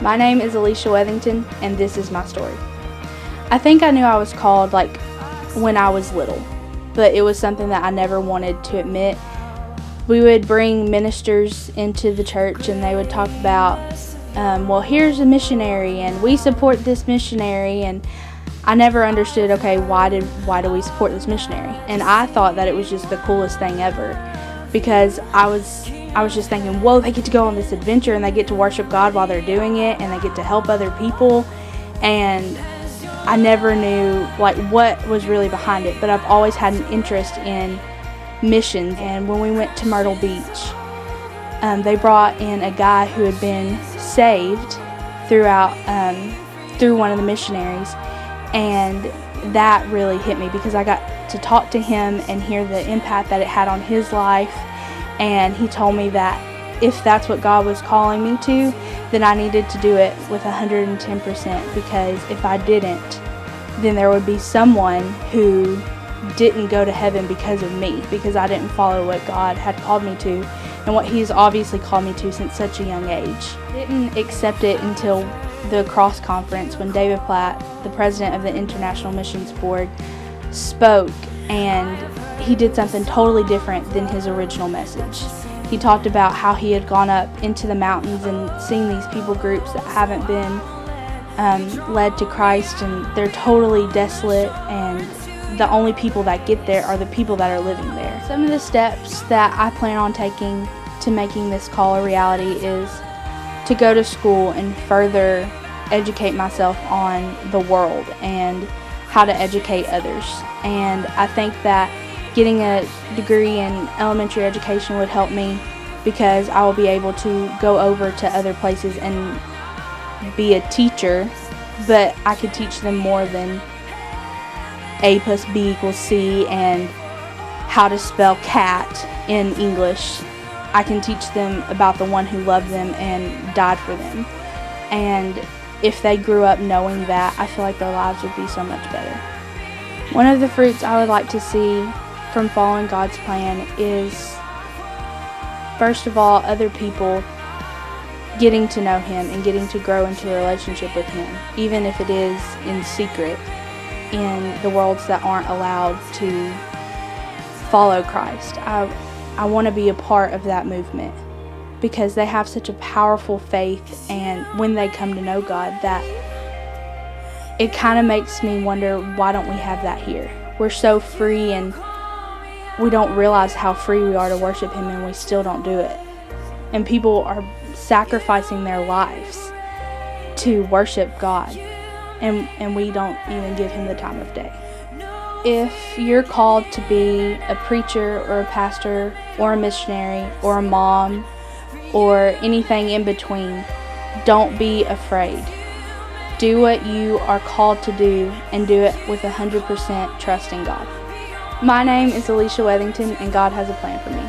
My name is Alicia Wethington, and this is my story. I think I knew I was called when I was little, but it was something that I never wanted to admit. We would bring ministers into the church and they would talk about, well, here's a missionary and we support this missionary, and I never understood, okay, why do we support this missionary? And I thought that it was just the coolest thing ever, because I was just thinking, whoa, they get to go on this adventure and they get to worship God while they're doing it, and they get to help other people. And I never knew what was really behind it, but I've always had an interest in missions. And when we went to Myrtle Beach, they brought in a guy who had been saved through one of the missionaries, and that really hit me because I got to talk to him and hear the impact that it had on his life. And he told me that if that's what God was calling me to, then I needed to do it with 110%, because if I didn't, then there would be someone who didn't go to heaven because of me, because I didn't follow what God had called me to and what He's obviously called me to since such a young age. I didn't accept it until the Cross Conference, when David Platt, the president of the International Missions Board, spoke, and he did something totally different than his original message. He talked about how he had gone up into the mountains and seen these people groups that haven't been led to Christ, and they're totally desolate, and the only people that get there are the people that are living there. Some of the steps that I plan on taking to making this call a reality is to go to school and further educate myself on the world and how to educate others. And I think that getting a degree in elementary education would help me, because I will be able to go over to other places and be a teacher, but I could teach them more than A plus B equals C and how to spell cat in English. I can teach them about the one who loved them and died for them. And if they grew up knowing that, I feel like their lives would be so much better. One of the fruits I would like to see from following God's plan is, first of all, other people getting to know Him and getting to grow into a relationship with Him, even if it is in secret, in the worlds that aren't allowed to follow Christ. I want to be a part of that movement, because they have such a powerful faith, and when they come to know God, that it kind of makes me wonder, why don't we have that here? We're so free, and we don't realize how free we are to worship Him, and we still don't do it. And people are sacrificing their lives to worship God, and we don't even give Him the time of day. If you're called to be a preacher or a pastor or a missionary or a mom or anything in between, don't be afraid. Do what you are called to do, and do it with 100% trust in God. My name is Alicia Wethington, and God has a plan for me.